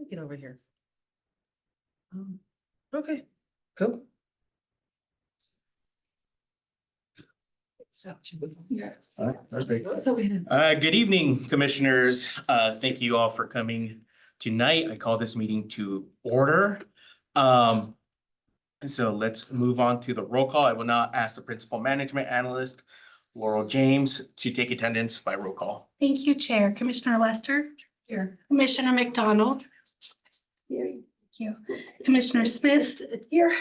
Get over here. Okay, cool. All right, perfect. Good evening, commissioners. Thank you all for coming tonight. I call this meeting to order. And so let's move on to the roll call. I will now ask the principal management analyst, Laurel James, to take attendance by roll call. Thank you, Chair. Commissioner Lester. Here. Commissioner McDonald. Here. Thank you. Commissioner Smith. Here.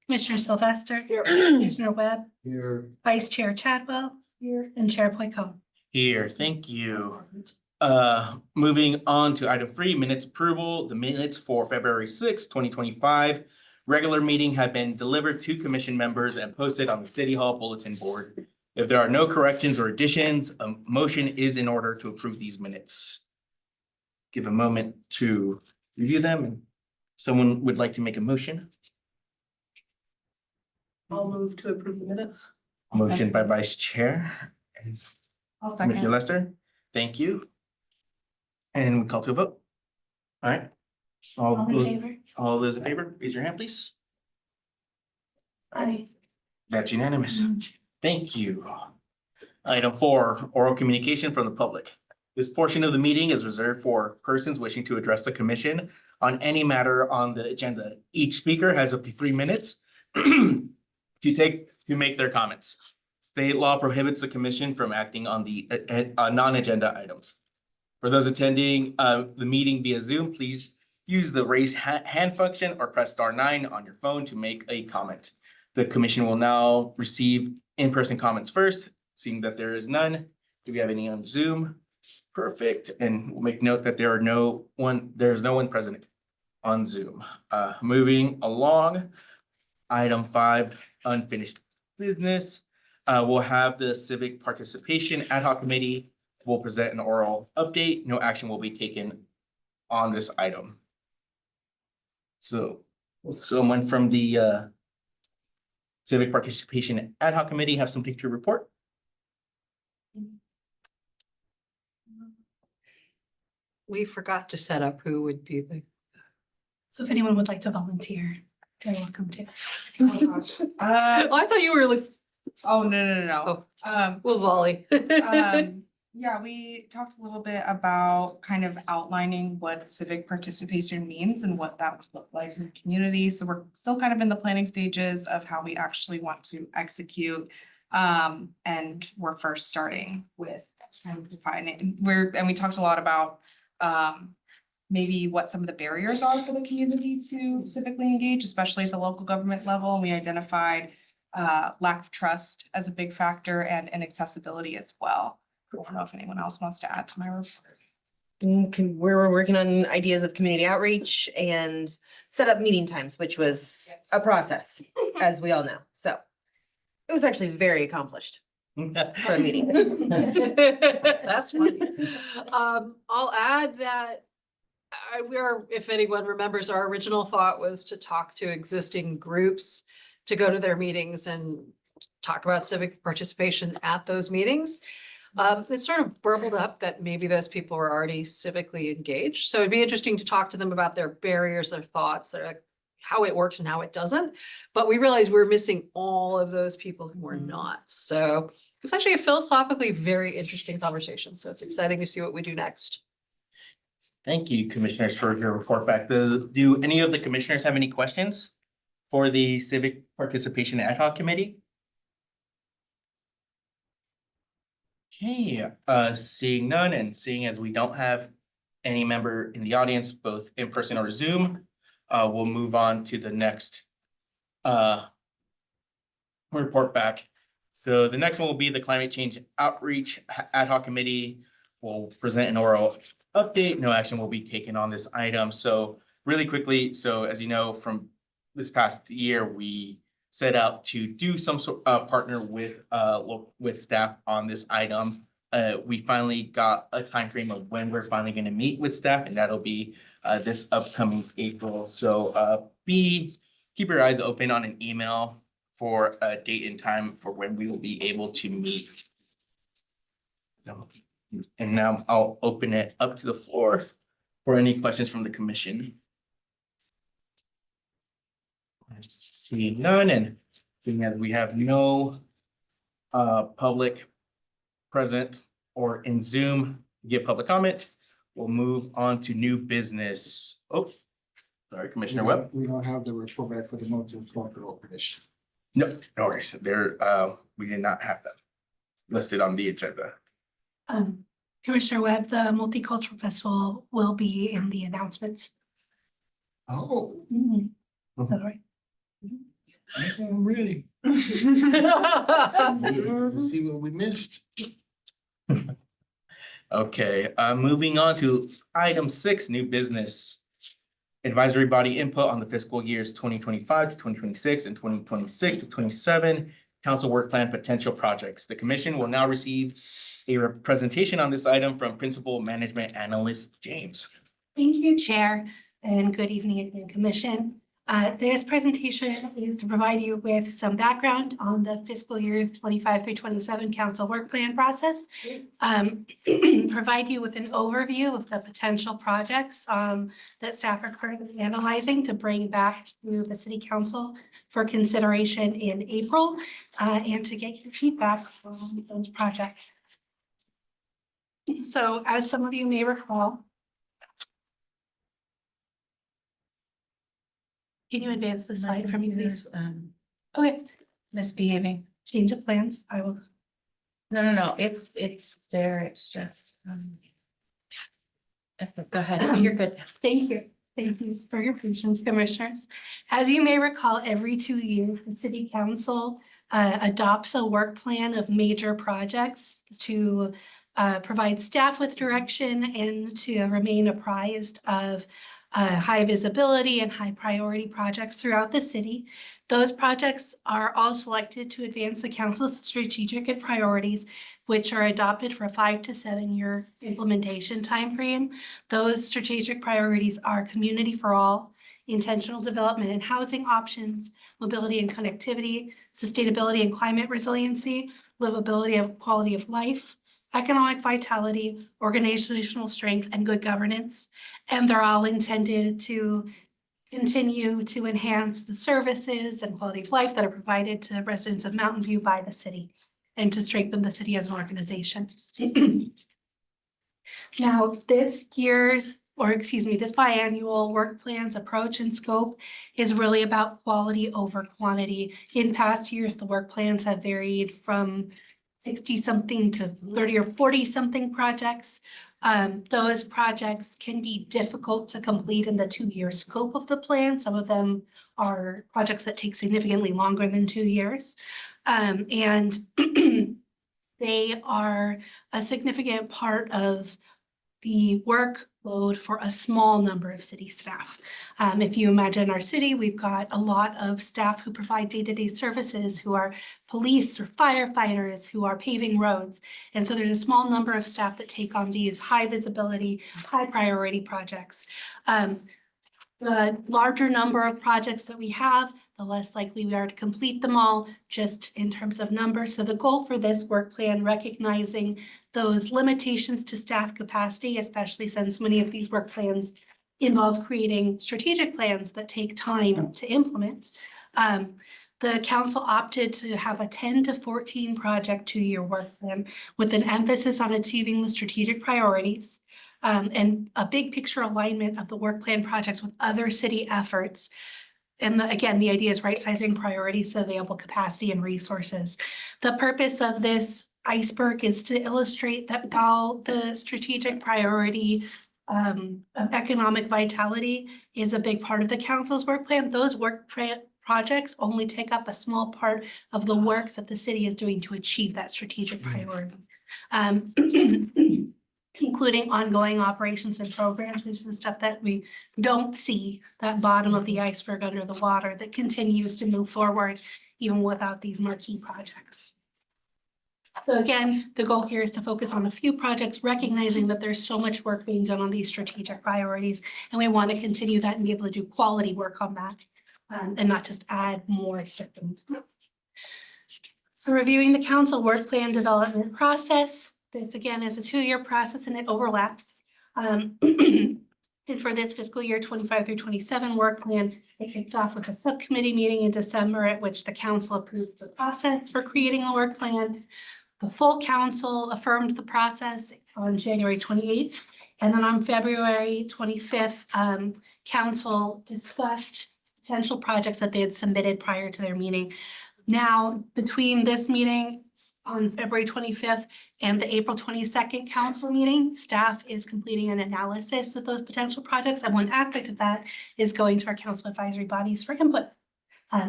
Commissioner Sylvester. Here. Commissioner Webb. Here. Vice Chair Chadwell. Here. And Chair Poyko. Here, thank you. Moving on to item 3, minutes approval. The minutes for February 6, 2025. Regular meeting have been delivered to commission members and posted on the City Hall bulletin board. If there are no corrections or additions, a motion is in order to approve these minutes. Give a moment to review them. And someone would like to make a motion? I'll move to approve the minutes. Motion by Vice Chair. And I'll Commissioner second. Lester, thank you. And we call to a vote. All right. All in favor? All those in favor, raise your hand, please. Aye. That's unanimous. Thank you. Item 4, oral communication from the public. This portion of the meeting is reserved for persons wishing to address the commission on any matter on the agenda. Each speaker has up to 3 minutes to make their comments. State law prohibits the commission from acting on the non-agenda items. For those attending the meeting via Zoom, please use the raise hand function or press *9 on your phone to make a comment. The commission will now receive in-person comments first, seeing that there is none. Do we have any on Zoom? Perfect. And we'll make note that there's no one present on Zoom. Moving along, item 5, unfinished business. We'll have the Civic Participation Ad Hoc Committee will present an oral update. No action will be taken on this item. So will someone from the Civic Participation Ad Hoc Committee have something to report? We forgot to set up who would be the. So if anyone would like to volunteer, you're welcome to. Oh, gosh. I thought you were like, Oh, no. we'll volley. Yeah, we talked a little bit about kind of outlining what civic participation means and what that would look like in the community. So we're still kind of in the planning stages of how we actually want to execute. And we're first starting with trying to define it. And we talked a lot about maybe what some of the barriers are for the community to civically engage, especially at the local government level. And we identified lack of trust as a big factor and inaccessibility as well. I don't know if anyone else wants to add to my report. We're working on ideas of community outreach and set up meeting times, which was a Yes. process, as we all know. So it was actually very accomplished for a meeting. That's funny. I'll add that if anyone remembers, our original thought was to talk to existing groups to go to their meetings and talk about civic participation at those meetings. It sort of burbled up that maybe those people were already civically engaged. So it'd be interesting to talk to them about their barriers, their thoughts, how it works and how it doesn't. But we realized we're missing all of those people who are not. So it's actually a philosophically very interesting conversation. So it's exciting to see what we do next. Thank you, commissioners, for your report back. Do any of the commissioners have any questions for the Civic Participation Ad Hoc Committee? Okay, seeing none and seeing as we don't have any member in the audience, both in person or Zoom, we'll move on to the next report back. So the next one will be the Climate Change Outreach Ad Hoc Committee will present an oral update. No action will be taken on this item. So really quickly, so as you know, from this past year, we set out to do some sort of partner with staff on this item. We finally got a time frame of when we're finally going to meet with staff, and that'll be this upcoming April. So keep your eyes open on an email for a date and time for when we will be able to meet. So, and now I'll open it up to the floor for any questions from the commission. Seeing none and seeing as we have no public present or in Zoom to give public comment, we'll move on to new business. Oh, sorry, Commissioner Webb. We don't have the report back for the multicultural commission. No, no worries. There, we did not have that listed on the agenda. Commissioner Webb, the Multicultural Festival will be in the announcements. Oh, Is that right? really? Let's see what we missed. Okay, moving on to item 6, new business. Advisory body input on the fiscal years 2025 to 2026 and 2026 to 27 council work plan potential projects. The commission will now receive a presentation on this item from Principal Management Analyst James. Thank you, Chair, and good evening again, Commission. This presentation is to provide you with some background on the fiscal years 25 through 27 council work plan process. Provide you with an overview of the potential projects that staff are currently analyzing to bring back to the city council for consideration in April, and to get your feedback on those projects. So as some of you may recall, can you advance the slide for me, please? Okay, Misbehaving. change of plans. I will. No, it's there, it's just, go ahead, you're good. Thank you. Thank you for your patience, commissioners. As you may recall, every 2 years, the city council adopts a work plan of major projects to provide staff with direction and to remain apprised of high visibility and high priority projects throughout the city. Those projects are all selected to advance the council's strategic priorities, which are adopted for a 5 to 7 year implementation timeframe. Those strategic priorities are community for all, intentional development and housing options, mobility and connectivity, sustainability and climate resiliency, livability and quality of life, economic vitality, organizational strength, and good governance. And they're all intended to continue to enhance the services and quality of life that are provided to residents of Mountain View by the city and to strengthen the city as an organization. Now, this biannual work plan's approach and scope is really about quality over quantity. In past years, the work plans have varied from 60-something to 30 or 40-something projects. Those projects can be difficult to complete in the 2-year scope of the plan. Some of them are projects that take significantly longer than 2 years. And they are a significant part of the workload for a small number of city staff. If you imagine our city, we've got a lot of staff who provide day-to-day services, who are police or firefighters, who are paving roads. And so there's a small number of staff that take on these high visibility, high priority projects. The larger number of projects that we have, the less likely we are to complete them all, just in terms of numbers. So the goal for this work plan, recognizing those limitations to staff capacity, especially since many of these work plans involve creating strategic plans that take time to implement. The council opted to have a 10 to 14 project 2-year work plan with an emphasis on achieving the strategic priorities. And a big picture alignment of the work plan projects with other city efforts. And again, the idea is right-sizing priorities to available capacity and resources. The purpose of this iceberg is to illustrate that while the strategic priority of economic vitality is a big part of the council's work plan, those projects only take up a small part of the work that the city is doing to achieve that strategic priority. Including ongoing operations and programs, which is the stuff that we don't see, that bottom of the iceberg under the water that continues to move forward even without these marquee projects. So again, the goal here is to focus on a few projects, recognizing that there's so much work being done on these strategic priorities, and we want to continue that and be able to do quality work on that, and not just add more systems. So reviewing the council work plan development process. This again is a 2-year process and it overlaps. And for this fiscal year 25 through 27 work plan, It kicked off with a subcommittee meeting in December at which the council approved the process for creating a work plan. The full council affirmed the process on January 28th. And then on February 25th, council discussed potential projects that they had submitted prior to their meeting. Now, between this meeting on February 25th and the April 22nd council meeting, staff is completing an analysis of those potential projects. And one aspect of that is going to our council advisory bodies for input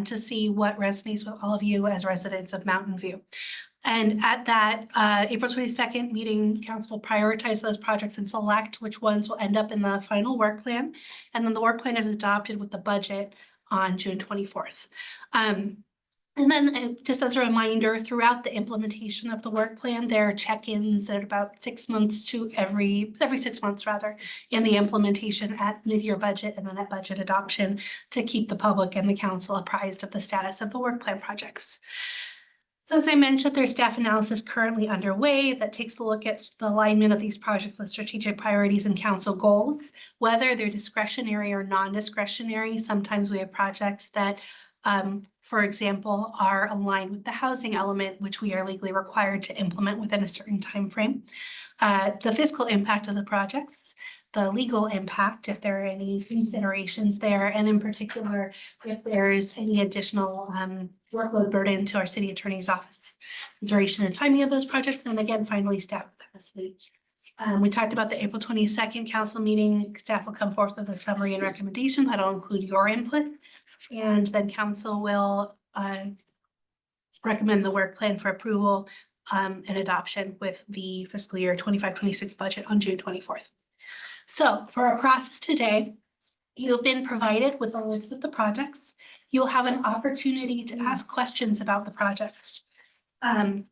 to see what resonates with all of you as residents of Mountain View. And at that April 22nd meeting, council will prioritize those projects and select which ones will end up in the final work plan. And then the work plan is adopted with the budget on June 24th. And then just as a reminder, throughout the implementation of the work plan, there are check-ins at about 6 months to every 6 months rather, in the implementation at mid-year budget and then at budget adoption to keep the public and the council apprised of the status of the work plan projects. So as I mentioned, there's staff analysis currently underway that takes a look at the alignment of these projects with strategic priorities and council goals, whether they're discretionary or non-discretionary. Sometimes we have projects that, for example, are aligned with the housing element, which we are legally required to implement within a certain time frame. The fiscal impact of the projects, the legal impact, if there are any considerations there, and in particular, if there's any additional workload burden to our city attorney's office, duration and timing of those projects, and then again, finally, staff capacity. We talked about the April 22nd council meeting. Staff will come forth with a summary and recommendation that'll include your input. And then council will recommend the work plan for approval and adoption with the fiscal year 25-26 budget on June 24th. So for our process today, you've been provided with a list of the projects. You'll have an opportunity to ask questions about the projects. And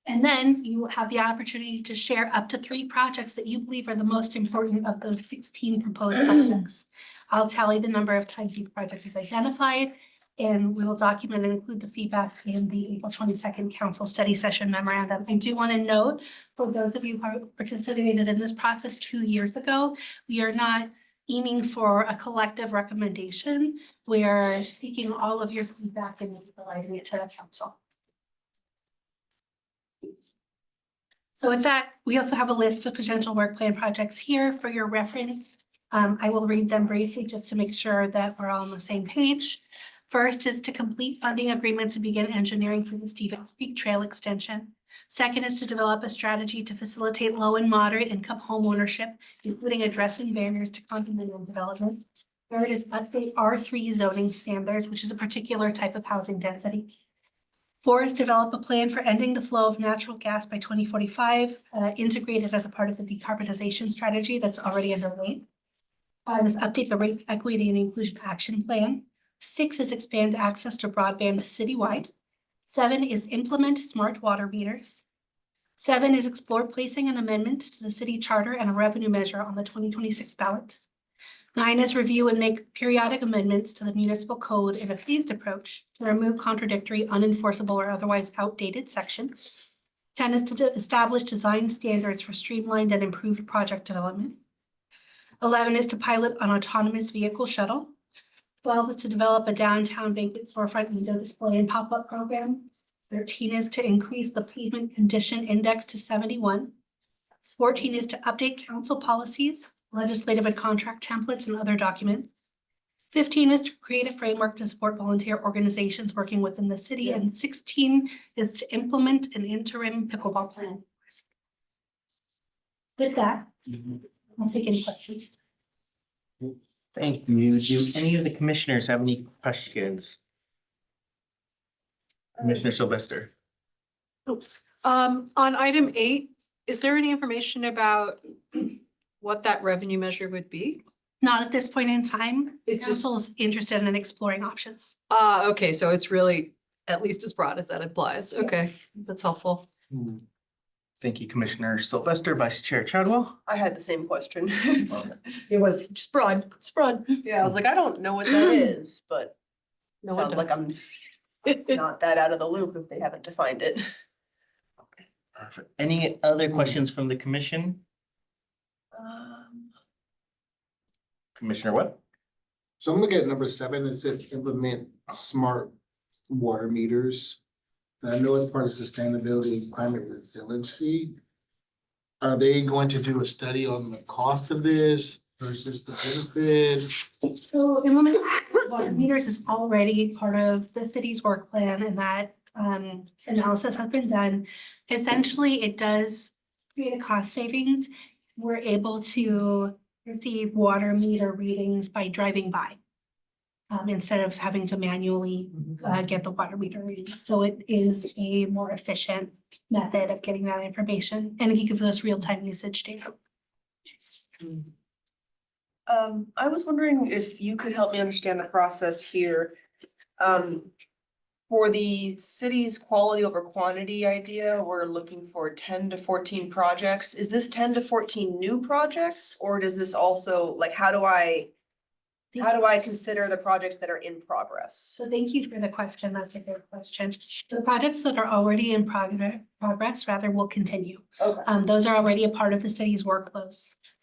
then you will have the opportunity to share up to 3 projects that you believe are the most important of those 16 proposed projects. I'll tally the number of times each project is identified, and we will document and include the feedback in the April 22nd council study session memorandum. I do want to note, for those of you who participated in this process 2 years ago, we are not aiming for a collective recommendation. We are seeking all of your feedback and providing it to the council. So with that, we also have a list of potential work plan projects here for your reference. I will read them briefly just to make sure that we're all on the same page. First is to complete funding agreements and begin engineering for the Stevens Creek Trail extension. Second is to develop a strategy to facilitate low and moderate income home ownership, including addressing barriers to condominium development. Third is update R3 zoning standards, which is a particular type of housing density. 4 is develop a plan for ending the flow of natural gas by 2045, integrated as a part of the decarbonization strategy that's already underway. 5 is update the race equity and inclusion action plan. 6 is expand access to broadband citywide. 7 is implement smart water meters. 7 is explore placing an amendment to the city charter and a revenue measure on the 2026 ballot. 9 is review and make periodic amendments to the municipal code in a phased approach to remove contradictory, unenforceable, or otherwise outdated sections. 10 is to establish design standards for streamlined and improved project development. 11 is to pilot an autonomous vehicle shuttle. 12 is to develop a downtown vacant storefront window display and pop-up program. 13 is to increase the pavement condition index to 71. 14 is to update council policies, legislative and contract templates, and other documents. 15 is to create a framework to support volunteer organizations working within the city. And 16 is to implement an interim pickleball plan. With that, I'll take any questions. Thank you. Do any of the commissioners have any questions? Commissioner Sylvester. On item 8, is there any information about what that revenue measure would be? Not at this point in time. It's just, Council's interested in exploring options. okay, so it's really at least as broad as that implies. Okay, that's helpful. Thank you, Commissioner Sylvester. Vice Chair Chadwell. I had the same question. It was just broad, it's broad. Yeah, I was like, I don't know what that is, but No one sounds like does. I'm not that out of the loop if they haven't defined it. Perfect. Any other questions from the commission? Commissioner what? So I'm looking at number 7, it says implement smart water meters. And I know it's part of sustainability and climate resiliency. Are they going to do a study on the cost of this versus the benefit? So implementing water meters is already part of the city's work plan, and that analysis has been done. Essentially, it does create a cost savings. We're able to receive water meter readings by driving by, instead of having to manually get the water meter readings. So it is a more efficient method of getting that information, and it gives us real-time usage data. I was wondering if you could help me understand the process here. For the city's quality over quantity idea, we're looking for 10 to 14 projects. Is this 10 to 14 new projects? Or does this also, like, how do I consider the projects that are in progress? So thank you for the question. That's a good question. The projects that are already in progress rather will continue. Okay. Those are already a part of the city's workload.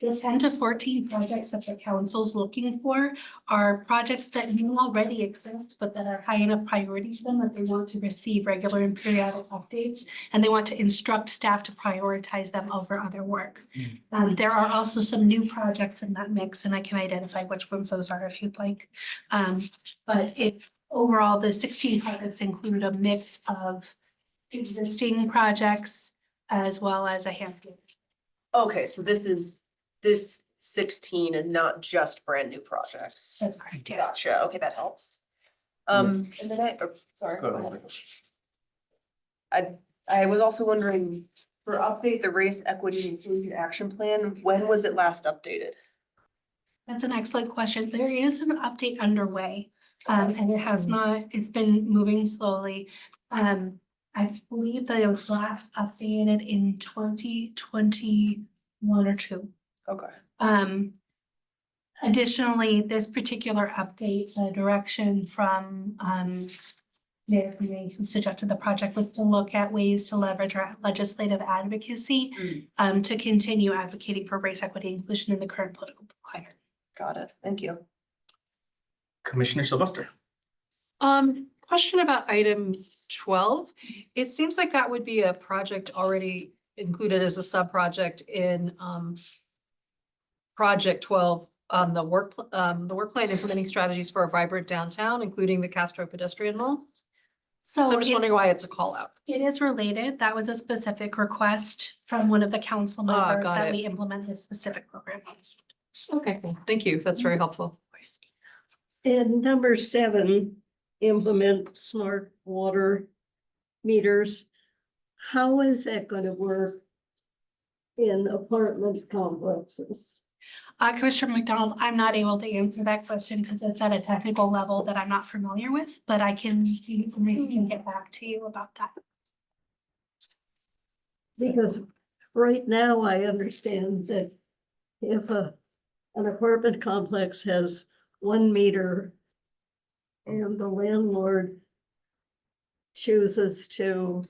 The 10 to 14 projects that the council's looking for are projects that may already exist, but that are high enough priority to them that they want to receive regular and periodic updates, and they want to instruct staff to prioritize them over other work. There are also some new projects in that mix, and I can identify which ones those are if you'd like. But overall, the 16 projects include a mix of existing projects as well as a handful. Okay, so this 16 is not just brand new projects. That's correct, yes. Gotcha, okay, that helps. And then sorry. Go go ahead. ahead. I was also wondering, for update the race equity inclusion action plan, when was it last updated? That's an excellent question. There is an update underway, and it has not, it's been moving slowly. I believe that it was last updated in 2021 or 2. Okay. Additionally, this particular update, the direction from Mayor Committee suggested the project was to look at ways to leverage our legislative advocacy to continue advocating for race equity inclusion in the current political climate. Got it, thank you. Commissioner Sylvester. Question about item 12. It seems like that would be a project already included as a sub-project in Project 12, the work plan implementing strategies for a vibrant downtown, including the Castro pedestrian mall. So I'm just wondering why it's a call out. It is related. That was a specific request from one of the council members got that it. we implement this specific program. Okay, cool. Thank you. That's very helpful. And number 7, implement smart water meters. How is that going to work in apartment complexes? Commissioner McDonald, I'm not able to answer that question because it's at a technical level that I'm not familiar with, but I can do some research and get back to you about that. Because right now I understand that if an apartment complex has 1 meter and the landlord chooses to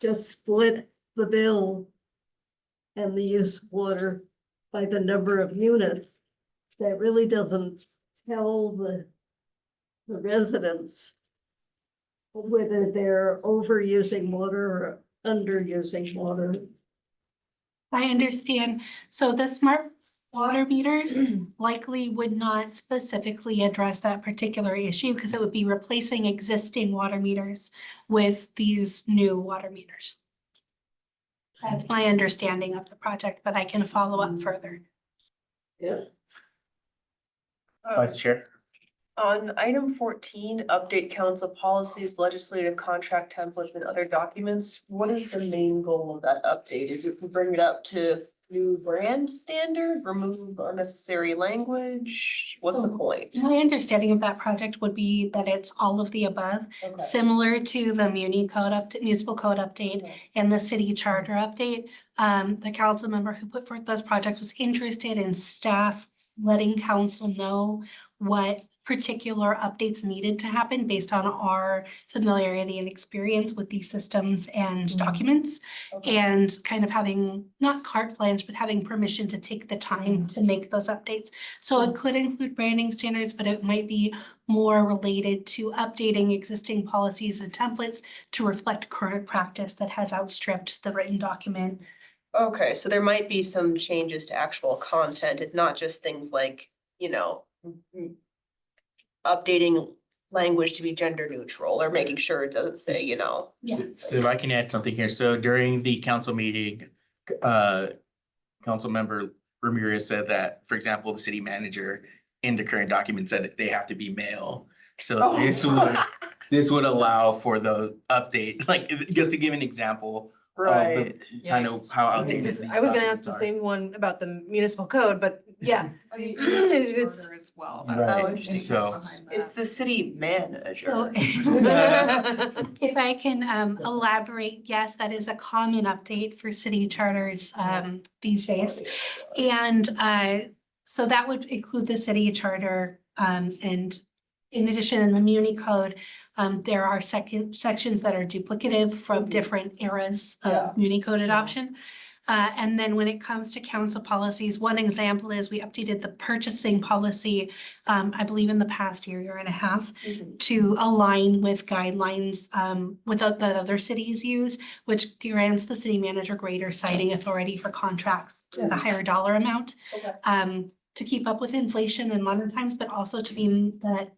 just split the bill and the use of water by the number of units, that really doesn't tell the residents whether they're overusing water or underusing water. I understand. So the smart water meters likely would not specifically address that particular issue because it would be replacing existing water meters with these new water meters. That's my understanding of the project, but I can follow up further. Yeah. Vice Chair. On item 14, update council policies, legislative contract templates and other documents, what is the main goal of that update? Is it to bring it up to new brand standard, remove unnecessary language? What's the So, point? My understanding of that project would be that it's all of the above, Okay. similar to the municipal code update and the city charter update. The council member who put forth those projects was interested in staff letting council know what particular updates needed to happen based on our familiarity and experience with these systems and documents. Okay. And kind of having, not carte blanche, but having permission to take the time to make those updates. So it could include branding standards, but it might be more related to updating existing policies and templates to reflect current practice that has outstripped the written document. Okay, so there might be some changes to actual content. It's not just things like, updating language to be gender neutral or making sure it doesn't say, Yeah. So if I can add something here, so during the council meeting, council member Ramirez said that, for example, the city manager in the current document said that they have to be male. So Oh. this would allow for the update, like, just to give an example. Of the kind of Yes. how I outdated was these gonna ask documents the are. same one about the municipal code, but yeah. It's, Order as well. Right. That's the Interesting. So- behind that. It's the city manager. So if I can elaborate, yes, that is a common update for city charters these days. And so that would include the city charter. And in addition, in the Muni code, there are sections that are duplicative from different eras Yeah. of Muni code adoption. And then when it comes to council policies, one example is we updated the purchasing policy, I believe in the past year and a half, to align with guidelines that other cities use, which grants the city manager greater citing authority for contracts at a higher dollar amount. Okay. To keep up with inflation in modern times, but also to mean that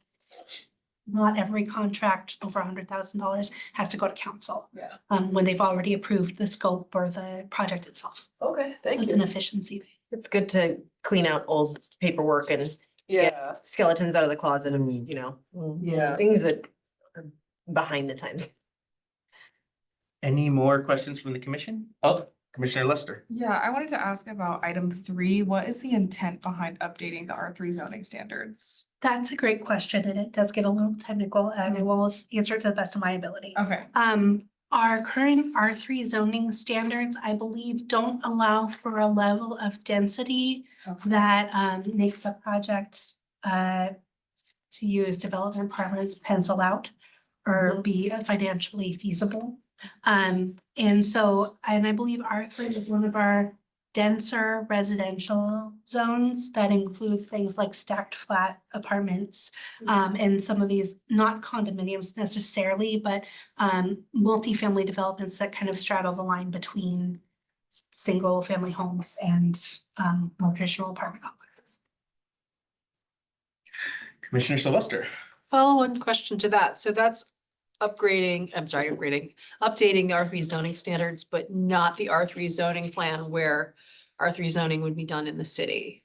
not every contract over $100,000 has to go to council. Yeah. When they've already approved the scope or the project itself. Okay, So thank it's an you. efficiency thing. it's good to clean out old paperwork and Yeah, skeletons out of the closet of, Yeah. things that are behind the times. Any more questions from the commission? Oh, Commissioner Lester. Yeah, I wanted to ask about item 3. What is the intent behind updating the R3 zoning standards? That's a great question, and it does get a little technical, and I will answer it to the best of my ability. Okay. Our current R3 zoning standards, I believe, don't allow for a level of density that makes a project to use development parlance pencil out or be financially feasible. And so, and I believe R3 is one of our denser residential zones that includes things like stacked flat apartments. And some of these, not condominiums necessarily, but multifamily developments that kind of straddle the line between single family homes and more traditional apartment complexes. Commissioner Sylvester. Follow-on question to that. So that's updating the R3 zoning standards, but not the R3 zoning plan where R3 zoning would be done in the city.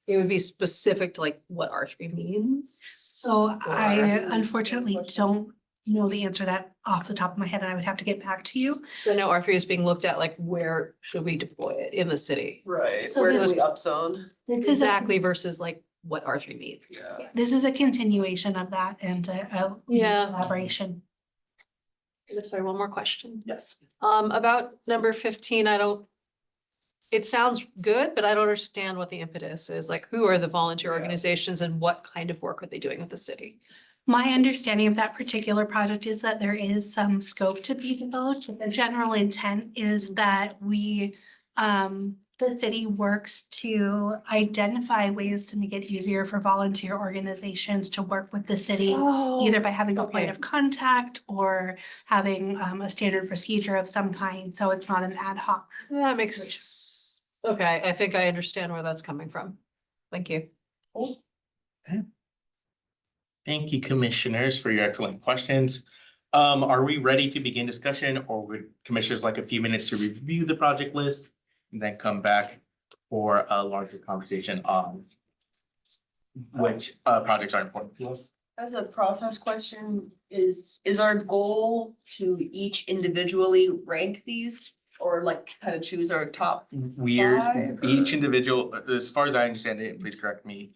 It would be specific to like what R3 means. So I Or- unfortunately don't know the answer to that off the top of my head, and I would have to get back to you. So I know R3 is being looked at, like where should we deploy it in the city? right. So Where this- do we upzone? This is a- Exactly versus like what R3 means. Yeah. This is a continuation of that and a Yeah. collaboration. Sorry, one more question. Yes. About number 15, it sounds good, but I don't understand what the impetus is. Like, who are the volunteer organizations and what kind of work are they doing with the city? My understanding of that particular project is that there is some scope to be developed, but the general intent is that the city works to identify ways to make it easier for volunteer organizations to work with the city, either by having a point okay. of contact or having a standard procedure of some kind, so it's not an ad hoc. That makes, okay, I think I understand where that's coming from. Thank you. Thank you, commissioners, for your excellent questions. Are we ready to begin discussion, or would commissioners like a few minutes to review the project list and then come back for a larger conversation on which projects are important to us? As a process question, is our goal to each individually rank these? Or like kind of choose our top? We're, Five, each or- individual, as far as I understand it, and please correct me,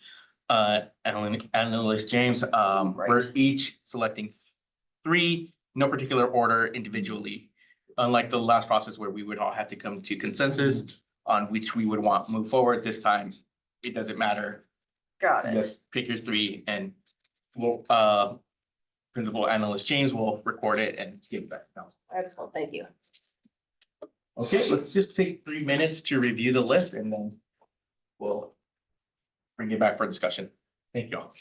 Analyst James, we're Right. each selecting 3, no particular order individually. Unlike the last process where we would all have to come to consensus on which we would want to move forward, this time, it doesn't matter. Got it. Just pick your 3 and Principal Analyst James will record it and give it back to council. Excellent, thank you. Okay, let's just take 3 minutes to review the list and then we'll bring it back for discussion. Thank you all.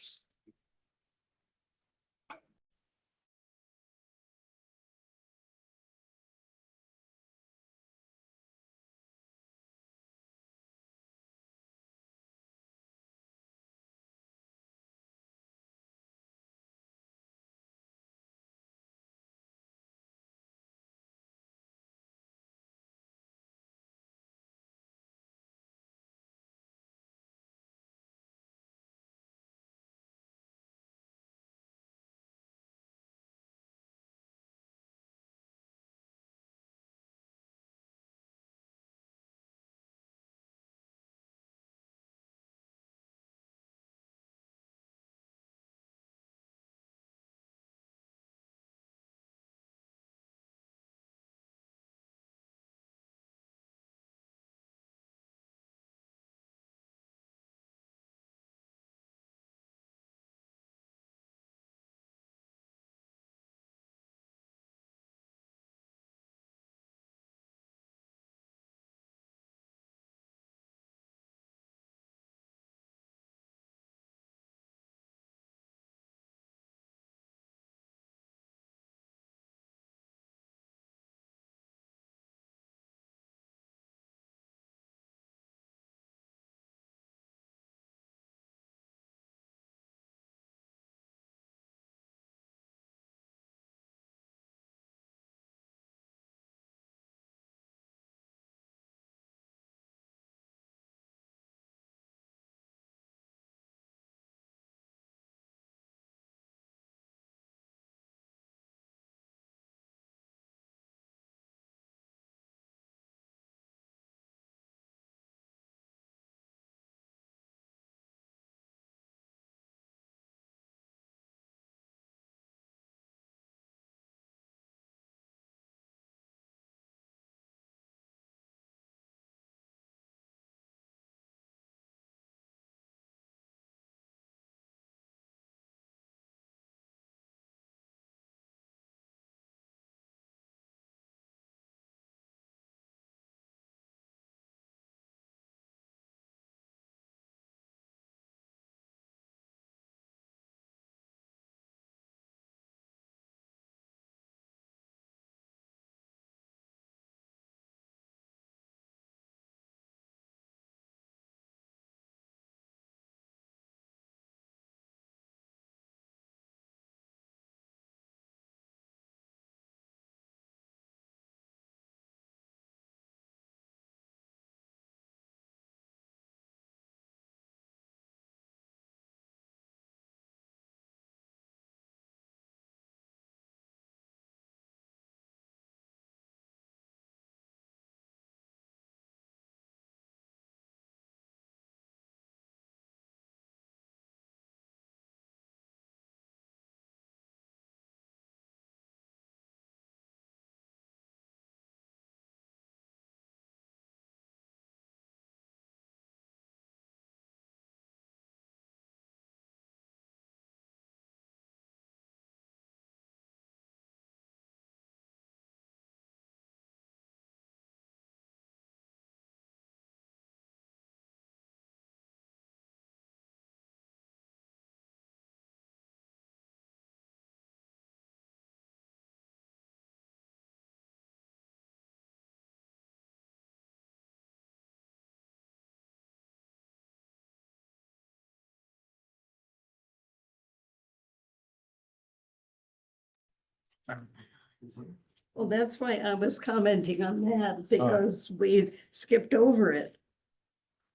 Well, that's why I was commenting on that, because we skipped over it.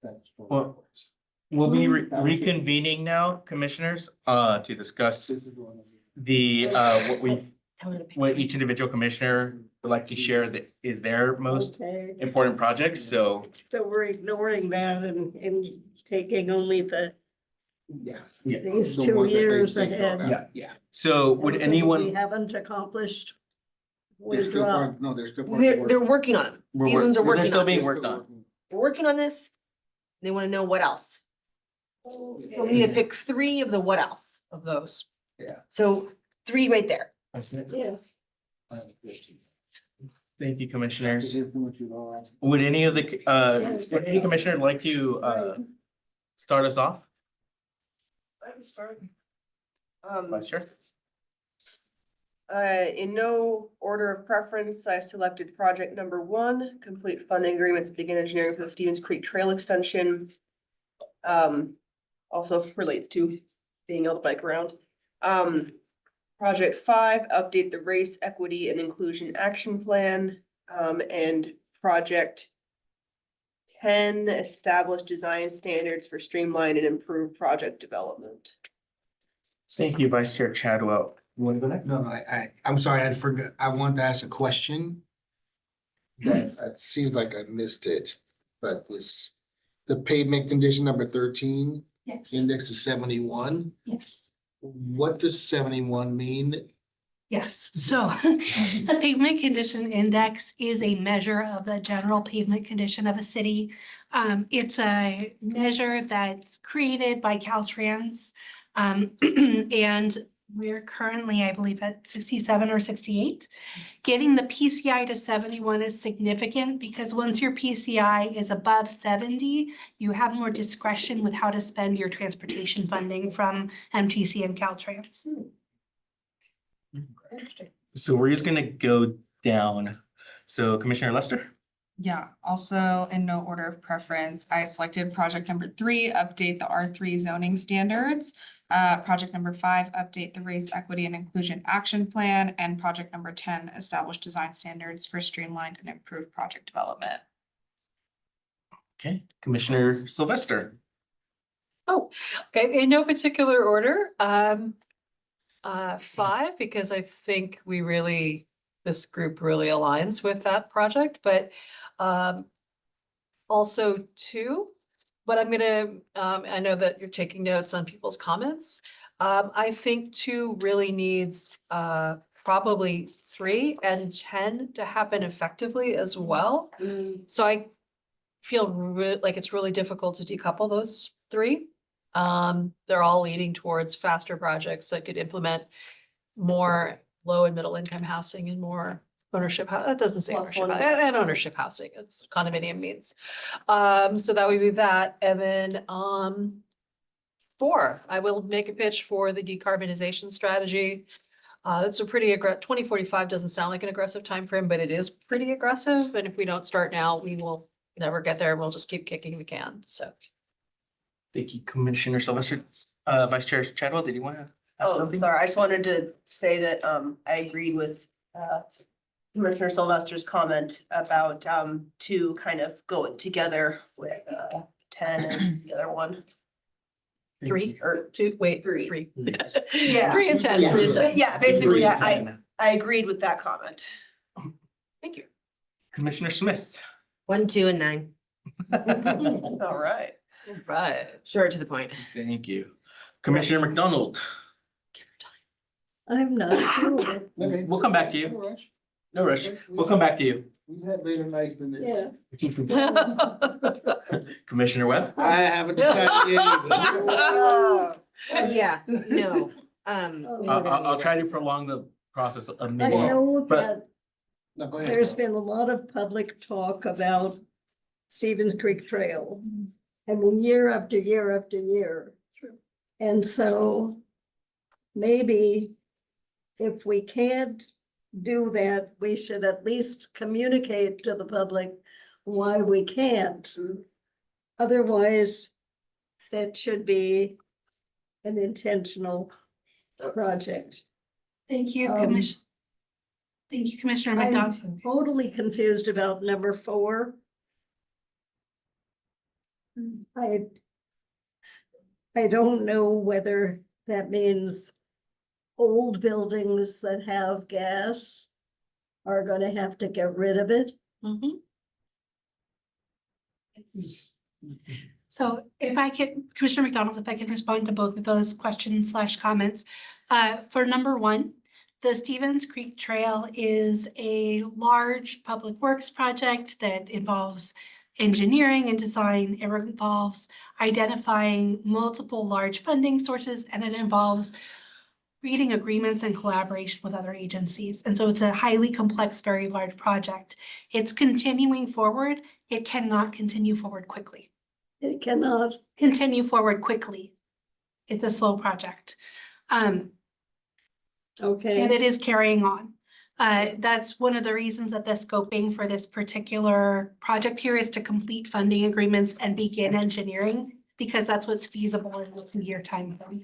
That's for Well, reference. We'll be reconvening now, commissioners, to discuss This is the one. the, what each individual commissioner would like to share that is their most Okay, important projects, so. so we're ignoring that and taking only the, Yeah. these The 2 ones that they- years they throw ahead. out. Yeah. So would and things anyone? we haven't accomplished. We They're still drop. part, no, they're still. part of the They're work. working on them. We're These work- ones are they're working still on. being They're worked still on. working. We're working on this. They want to know what else. So we need to pick 3 of the what else. Of those. Yeah. So 3 right there. Yes. Thank you, commissioners. Here's what you all- Would any of the, would any commissioner like to, start us off? I can start. Vice Chair? In no order of preference, I selected project number 1, complete funding agreements, to begin engineering for the Stevens Creek Trail Extension. Also relates to being able to bike around. Project 5, update the race equity and inclusion action plan. And project 10, establish design standards for streamlined and improved project development. Thank you, Vice Chair Chadwell. You want to go next? No, I'm sorry, I forgot, I wanted to ask a question. It seems like I missed it, but the pavement condition number 13, Yes, index to 71. yes. What does 71 mean? Yes, so the pavement condition index is a measure of the general pavement condition of a city. It's a measure that's created by Caltrans. And we're currently, I believe, at 67 or 68. Getting the PCI to 71 is significant because once your PCI is above 70, you have more discretion with how to spend your transportation funding from MTC and Caltrans. So we're just gonna go down. So Commissioner Lester? Yeah, also in no order of preference, I selected project number 3, update the R3 zoning standards. Project number 5, update the race equity and inclusion action plan, and project number 10, establish design standards for streamlined and improved project development. Okay, Commissioner Sylvester. Okay, in no particular order. 5, because I think this group really aligns with that project, but also 2. But I'm gonna, I know that you're taking notes on people's comments. I think 2 really needs probably 3 and 10 to happen effectively as well. So I feel like it's really difficult to decouple those 3. They're all leading towards faster projects that could implement more low and middle income housing and more ownership. It doesn't say Plus ownership, one. and ownership housing. It's condominium means. So that would be that. And then, 4, I will make a pitch for the decarbonization strategy. That's a pretty 2045 doesn't sound like an aggressive timeframe, but it is pretty aggressive. And if we don't start now, we will never get there. We'll just keep kicking the can. So. Thank you, Commissioner Sylvester. Vice Chair Chadwell, did you want to ask Oh, something? sorry, I just wanted to say that I agreed with Commissioner Sylvester's comment about 2 kind of going together with 10 and the other one. 3 or 2, wait, 3. 3. Yeah. 3 and 10. Yeah. 3 and 10. Yeah, basically, 3 and I agreed with that comment. Thank you. Commissioner Smith. 1, 2, and 9. All right. Right. Short to the point. Thank you. Commissioner McDonald. I'm not sure. We'll come back to you. No rush. We'll come back to you. We've had later nights than this. Yeah. Commissioner Webb. I haven't decided yet either. Yeah, no. I'll try to prolong the process a I minute. know but- that No, go ahead. there's been a lot of public talk about Stevens Creek Trail. I mean, year after year after year. And so maybe if we can't do that, we should at least communicate to the public why we can't. Otherwise, that should be an intentional project. Thank you, Um, Thank you, Commissioner I'm McDonald. totally confused about number 4. I don't know whether that means old buildings that have gas are gonna have to get rid of it. Mhm. So if I could, Commissioner McDonald, if I could respond to both of those questions / comments. For number 1, the Stevens Creek Trail is a large public works project that involves engineering and design. It involves identifying multiple large funding sources, and it involves creating agreements in collaboration with other agencies. And so it's a highly complex, very large project. It's continuing forward. It cannot continue forward quickly. It cannot, Continue forward quickly. It's a slow project. And okay, it is carrying on. That's one of the reasons that the scoping for this particular project here is to complete funding agreements and begin engineering, because that's what's feasible in the 2-year time frame.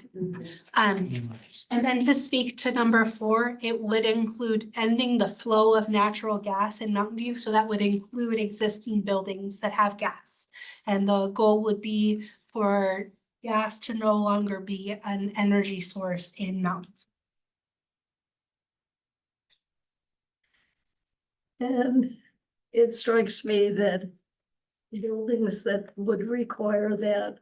And then to speak to number 4, it would include ending the flow of natural gas in Mountain View. So that would include existing buildings that have gas. And the goal would be for gas to no longer be an energy source in Mountain View. and it strikes me that buildings that would require that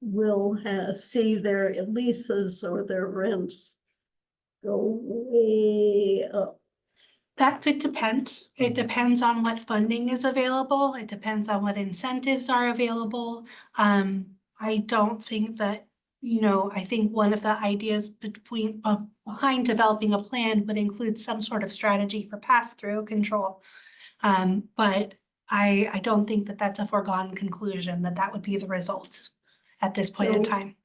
will see their leases or their rents go way up. That could depend. It depends on what funding is available. It depends on what incentives are available. I don't think that, I think one of the ideas behind developing a plan would include some sort of strategy for pass-through control. But I don't think that that's a foregone conclusion, that that would be the result at this point in So- time.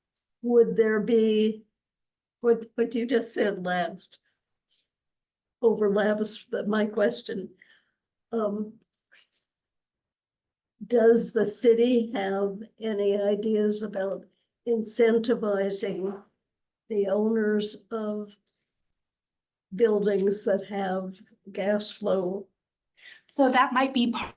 Would there be, what you just said last overlaps my question. Does the city have any ideas about incentivizing the owners of buildings that have gas flow? So that might be part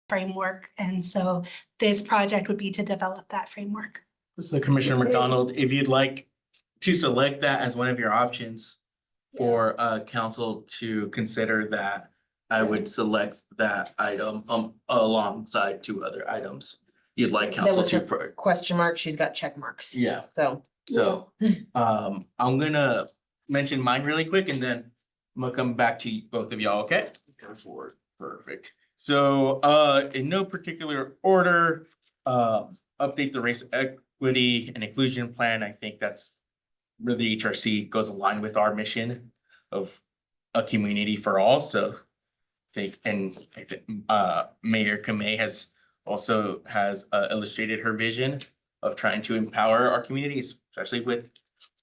framework. And so this project would be to develop that framework. So Commissioner McDonald, if you'd like to select that as one of your options for council to consider that, I would select that item alongside 2 other items you'd like That council was to. her question mark. She's got check marks. Yeah, So. so I'm gonna mention mine really quick and then I'm gonna come back to both of y'all, okay? Go forward, perfect. So in no particular order, update the race equity and inclusion plan. I think that's where the HRC goes aligned with our mission of a community for all. So I think Mayor Kamei has illustrated her vision of trying to empower our communities, especially with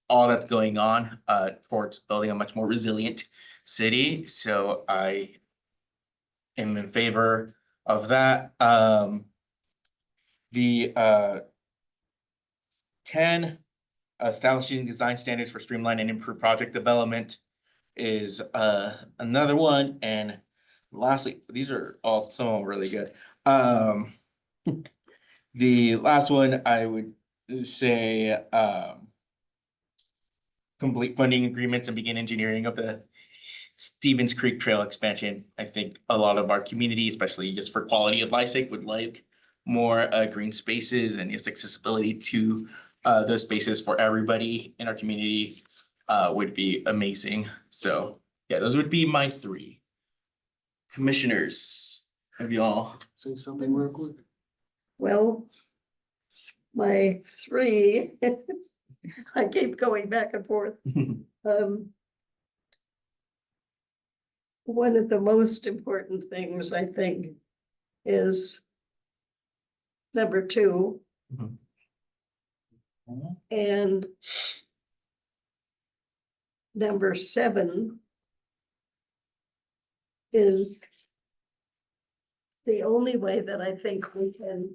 all that's going on towards building a much more resilient city. So I am in favor of that. The 10 establishing design standards for streamlined and improved project development is another one. And lastly, these are all some of them really good. The last one I would say complete funding agreements and begin engineering of the Stevens Creek Trail expansion. I think a lot of our community, especially just for quality of life sake, would like more green spaces and just accessibility to those spaces for everybody in our community would be amazing. So yeah, those would be my 3. Commissioners, have y'all? Say something real quick. Well, my 3, I keep going back and forth. One of the most important things, I think, is number 2. And number 7 is the only way that I think we can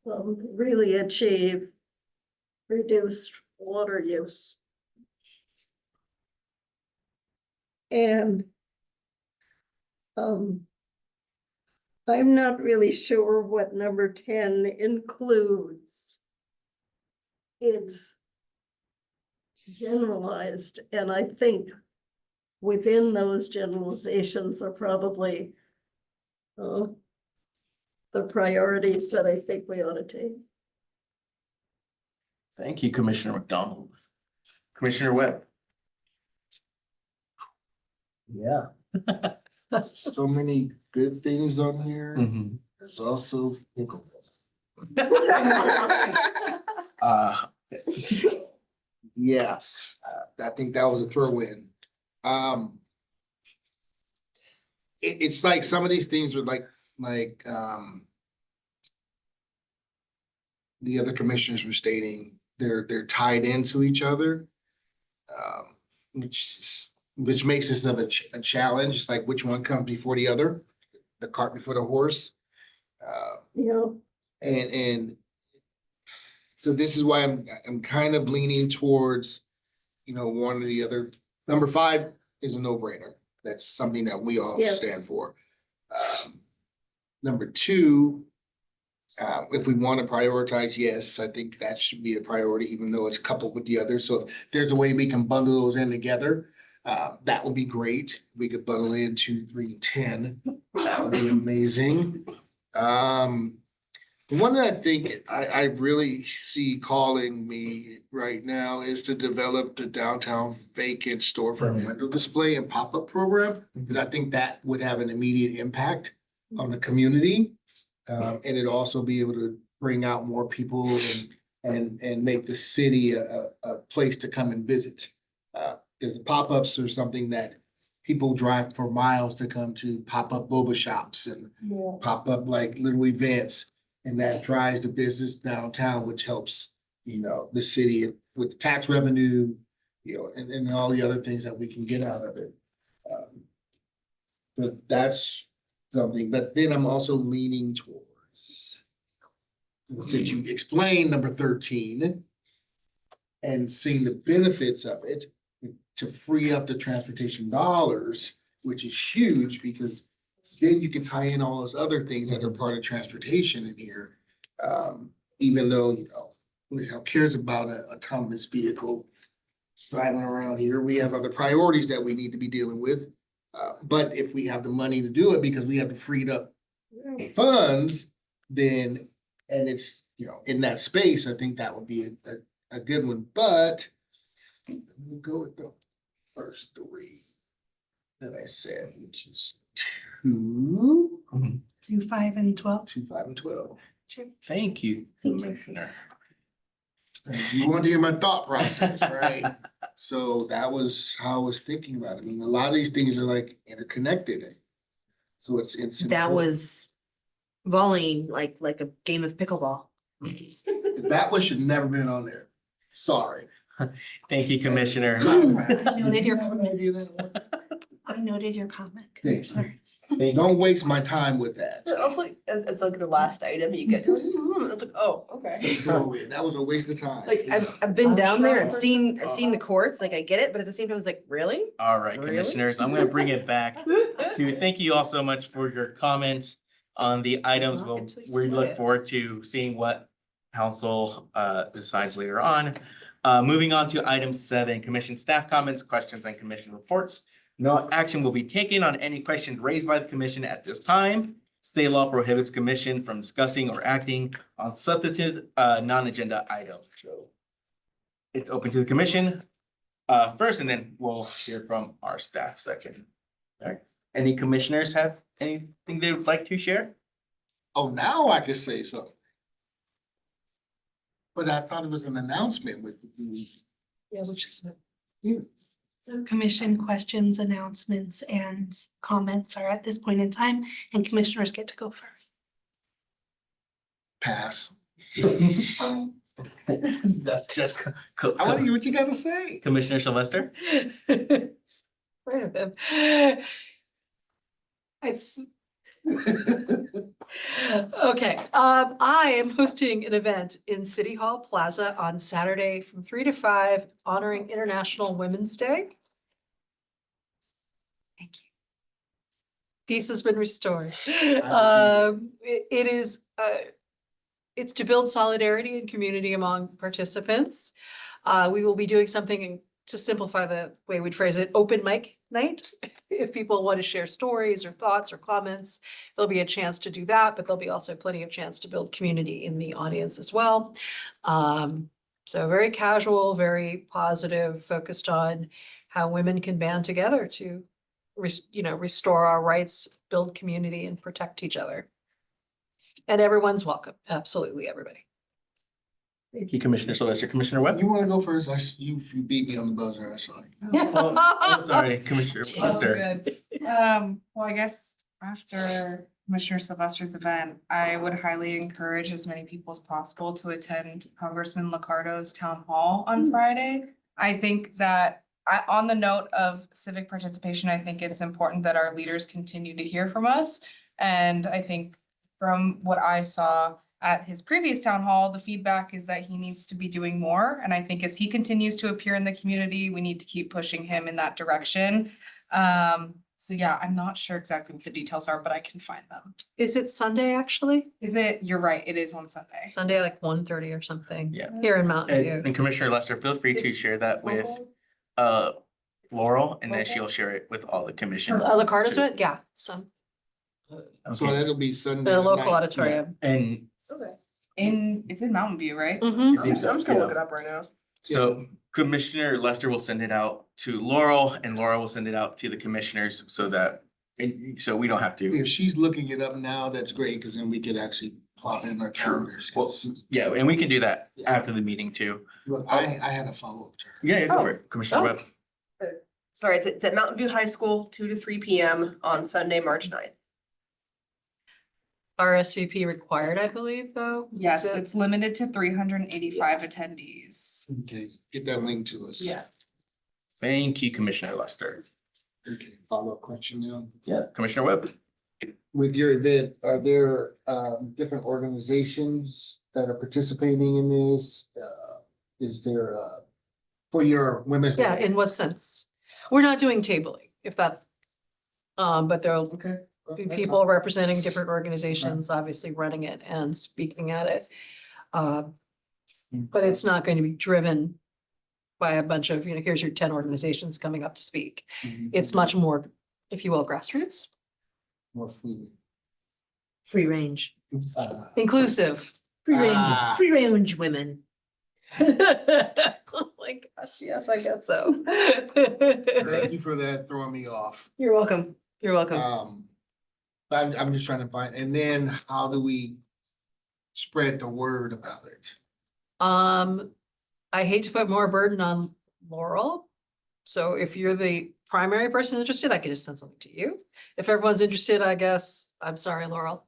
really achieve reduced water use. And I'm not really sure what number 10 includes. It's generalized, and I think within those generalizations are probably the priorities that I think we ought to take. Thank you, Commissioner McDonald. Commissioner Webb. Yeah. So many good things on here. Mhm. There's also pickleball. Uh, Yeah, I think that was a throw in. It's like some of these things were like, the other commissioners were stating, they're tied into each other. Which makes this of a challenge, it's like which one comes before the other, the cart before the horse. You know, And so this is why I'm kind of leaning towards, one or the other. Number 5 is a no-brainer. That's something that we all Yes. stand for. Number 2, if we want to prioritize, yes, I think that should be a priority, even though it's coupled with the others. So if there's a way we can bundle those in together, that would be great. We could bundle in 2, 3, 10. That would be amazing. The one that I think I really see calling me right now is to develop the downtown vacant storefront window display and pop-up program, because I think that would have an immediate impact on the community. And it'd also be able to bring out more people and make the city a place to come and visit. Because the pop-ups are something that people drive for miles to come to, pop-up boba shops and pop-up like little events. And that drives the business downtown, which helps, the city with tax revenue, and all the other things that we can get out of it. But that's something, but then I'm also leaning towards, since you explained number 13 and seeing the benefits of it, to free up the transportation dollars, which is huge, because then you can tie in all those other things that are part of transportation in here. Even though, who cares about an autonomous vehicle driving around here? We have other priorities that we need to be dealing with. But if we have the money to do it because we have the freed up funds, then, and it's, in that space, I think that would be a good one. But we'll go with the first 3 that I said, which is 2, 2, 5, and 12. 2, 5, and 12. Thank you, Commissioner. You want to hear my thought process, right? So that was how I was thinking about it. I mean, a lot of these things are like interconnected. So it's. That was volleying like a game of pickleball. That one should never been on there. Sorry. Thank you, Commissioner. I noted your comment. I noted your comment. Thank you. Don't waste my time with that. So also, as like the last item, you get, it's like, oh, okay. That was a waste of time. Like I've been I'm down there, sure. I've seen the courts, like I get it, but at the same time, it's like, really? All right, Really? Commissioners, I'm gonna bring it back to, thank you all so much for your comments on the items. Not We'll, until you we say look it. forward to seeing what council decides later on. Moving on to item 7, commission staff comments, questions, and commission reports. No action will be taken on any questions raised by the commission at this time. State law prohibits commission from discussing or acting on substantive non-agenda items. So it's open to the commission first, and then we'll hear from our staff second. All right. Any commissioners have anything they would like to share? Oh, now I can say something. But I thought it was an announcement with. Yeah, which is it? You. So commission questions, announcements, and comments are at this point in time, and commissioners get to go first. Pass. That's just, I want to hear what you got to say. Commissioner Sylvester? Right of him. Okay, I am hosting an event in City Hall Plaza on Saturday from 3 to 5, honoring International Women's Day. Thank you. Peace has been restored. It is, it's to build solidarity and community among participants. We will be doing something, to simplify the way we'd phrase it, open mic night. If people want to share stories or thoughts or comments, there'll be a chance to do that, but there'll be also plenty of chance to build community in the audience as well. So very casual, very positive, focused on how women can band together to restore our rights, build community and protect each other. And everyone's welcome, absolutely everybody. Thank you, Commissioner Sylvester. Commissioner Webb? You wanna go first? you beat me on the buzzer, I saw you. Oh, I'm sorry, Commissioner Oh, Lester. good. Well, I guess after Commissioner Sylvester's event, I would highly encourage as many people as possible to attend Congressman Liccardo's town hall on Friday. I think that on the note of civic participation, I think it's important that our leaders continue to hear from us. And I think from what I saw at his previous town hall, the feedback is that he needs to be doing more. And I think as he continues to appear in the community, we need to keep pushing him in that direction. So yeah, I'm not sure exactly what the details are, but I can find them. Is it Sunday, actually? You're right, it is on Sunday. Sunday, like 1:30 or something? Yeah. Here in Mountain And View. Commissioner Lester, feel free to share that with Laurel, and then she'll share it with all the commission. Liccardo's event, yeah, so So Okay. that'll be Sunday. the night. local auditorium. And It's in Mountain View, right? Mhm. I think so. I'm just gonna look it up right now. So Commissioner Lester will send it out to Laurel, and Laurel will send it out to the commissioners so that, and so we don't have to. If she's looking it up now, that's great, because then we could actually plot it in our calendars. 'cause- Well, yeah, and we can do that after the meeting too. But I had a follow-up to her. Yeah, go for it, Commissioner Oh. Webb. Sorry, it's at Mountain View High School, 2 to 3 PM on Sunday, March 9th. RSVP required, I believe, though. Yes, Is it- it's limited to 385 attendees. Okay, get that link to us. Yes. Thank you, Commissioner Lester. Okay, follow-up question now. Yeah. Commissioner Webb. With your event, are there different organizations that are participating in this? Is there for your women's? Yeah, in what sense? We're not doing tabling, if that's, but there'll Okay. be people representing different organizations, obviously running it and speaking at it. But it's not going to be driven by a bunch of, here's your 10 organizations coming up to speak. It's much more, if you will, grassroots, More fluid. Free range, inclusive. free range, Ah. free range women. Oh my gosh, yes, I guess so. Thank you for that, throwing me off. You're welcome. You're welcome. I'm just trying to find, and then how do we spread the word about it? I hate to put more burden on Laurel. So if you're the primary person interested, I can just send something to you. If everyone's interested, I guess, I'm sorry, Laurel.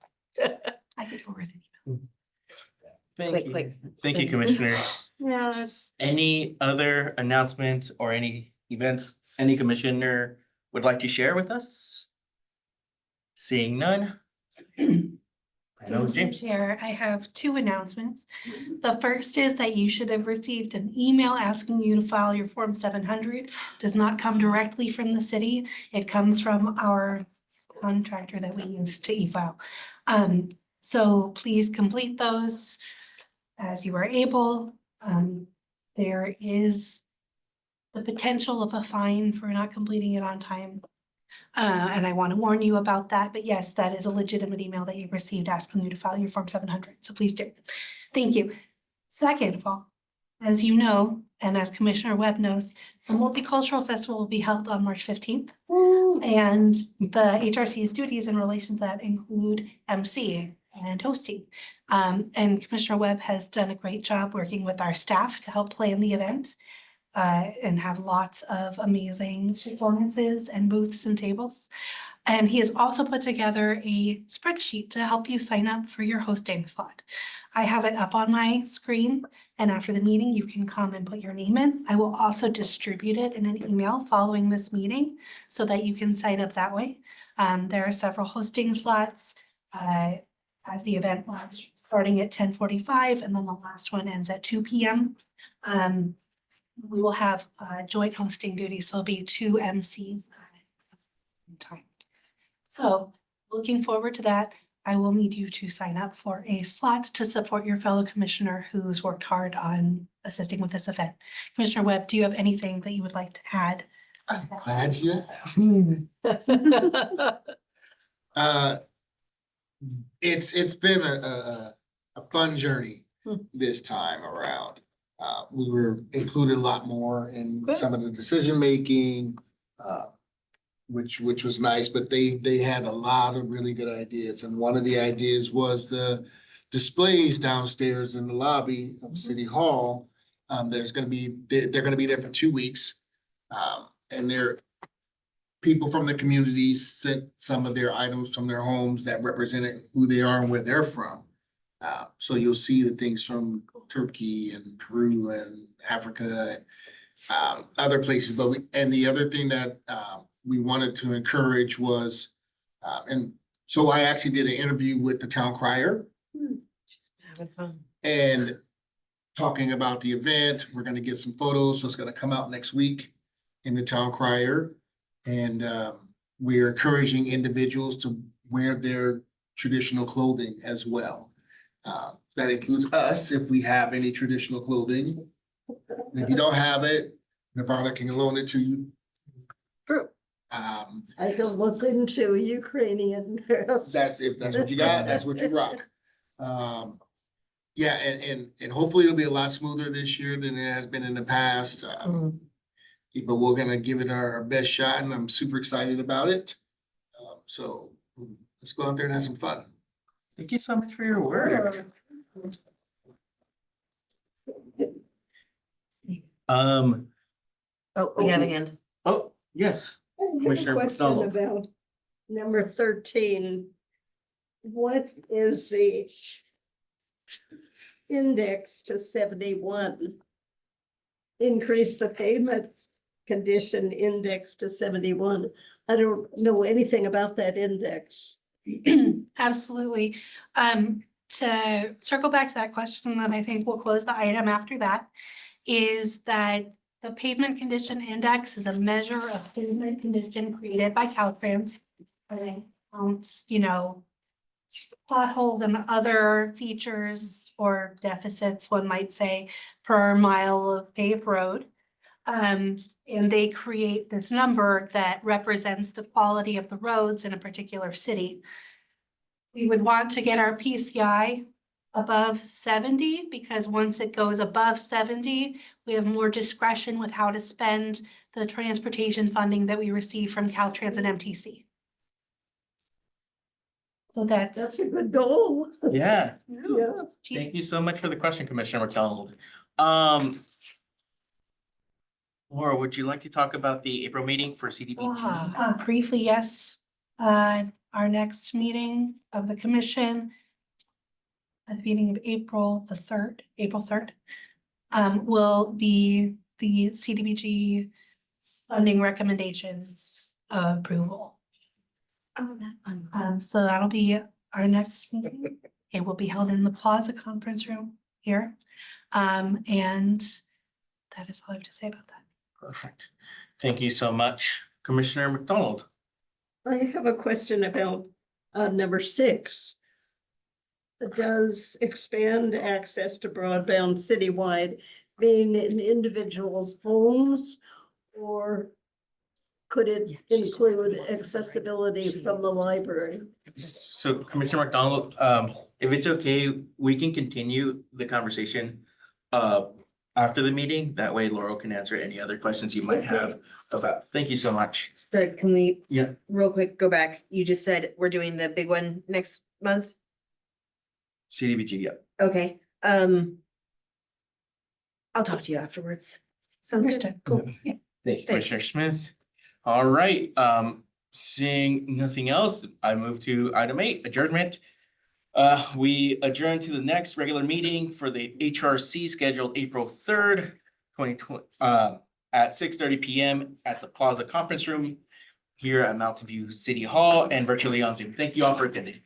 I could forward it. Thank Click, you. Thank you, Commissioner. Yes. Any other announcements or any events any commissioner would like to share with us? Seeing none. I know Madam James. Chair, I have two announcements. The first is that you should have received an email asking you to file your Form 700. Does not come directly from the city. It comes from our contractor that we use to e-file. So please complete those as you are able. There is the potential of a fine for not completing it on time. And I want to warn you about that, but yes, that is a legitimate email that you received asking you to file your Form 700, so please do. Thank you. Second of all, as you know, and as Commissioner Webb knows, the Multicultural Festival will be held on March 15th. And the HRC's duties in relation to that include MC and hosting. And Commissioner Webb has done a great job working with our staff to help plan the event. And have lots of amazing performances and booths and tables. And he has also put together a spreadsheet to help you sign up for your hosting slot. I have it up on my screen, and after the meeting, you can come and put your name in. I will also distribute it in an email following this meeting so that you can sign up that way. There are several hosting slots as the event launch, starting at 10:45, and then the last one ends at 2 p.m. We will have joint hosting duties, so it'll be 2 MCs at a time. So looking forward to that. I will need you to sign up for a slot to support your fellow commissioner who's worked hard on assisting with this event. Commissioner Webb, do you have anything that you would like to add? I'm glad you asked. It's been a fun journey this time around. We were included a lot more in Good. some of the decision-making, which was nice, but they had a lot of really good ideas. And one of the ideas was the displays downstairs in the lobby of City Hall. They're gonna be there for 2 weeks. And people from the community sent some of their items from their homes that represented who they are and where they're from. So you'll see the things from Turkey and Peru and Africa, and other places. And the other thing that we wanted to encourage was, and so I actually did an interview with the town crier Having fun. and talking about the event. We're gonna get some photos, so it's gonna come out next week in the town crier. And we're encouraging individuals to wear their traditional clothing as well. That includes us, if we have any traditional clothing. And if you don't have it, Nirvana can loan it to you. True. I can look into Ukrainian dress. If that's what you got, that's what you rock. Yeah, and hopefully it'll be a lot smoother this year than it has been in the past. But we're gonna give it our best shot, and I'm super excited about it. So let's go out there and have some fun. Thank you so much for your work. Oh, we have a hand. Oh, yes. I have a Commissioner question McDonald. about number 13. What is the index to 71? Increase the payment condition index to 71. I don't know anything about that index. Absolutely. To circle back to that question, then I think we'll close the item after that, is that the pavement condition index is a measure of pavement condition created by Caltrans. I think, potholes and other features or deficits, one might say, per mile of paved road. And they create this number that represents the quality of the roads in a particular city. We would want to get our PCI above 70, because once it goes above 70, we have more discretion with how to spend the transportation funding that we receive from Caltrans and MTC. So That's a good goal. Yeah, Yeah. thank you so much for the question, Commissioner McDonald. Laura, would you like to talk about the April meeting for CDBG? Briefly, yes. Our next meeting of the commission at the beginning of April 3rd, will be the CDBG funding recommendations approval. So that'll be our next meeting. It will be held in the Plaza Conference Room here. And that is all I have to say about that. Perfect. Thank you so much, Commissioner McDonald. I have a question about number 6. Does expand access to broadband citywide mean in individuals' homes, or could it include accessibility from the library? So Commissioner McDonald, if it's okay, we can continue the conversation after the meeting. That way Laurel can answer any other questions you might have about. Thank you so much. Greg, can we? Yeah. Real quick, go back. You just said we're doing the big one next month? CDBG, yeah. Okay, I'll talk to you afterwards. Sounds good. Understood. Cool. Yeah. Thank you, Thanks. Commissioner Smith. All right, seeing nothing else, I move to item 8, adjournment. We adjourn to the next regular meeting for the HRC scheduled April 3rd, 2020, at 6:30 PM at the Plaza Conference Room here at Mountain View City Hall and virtually on Zoom. Thank you all for attending.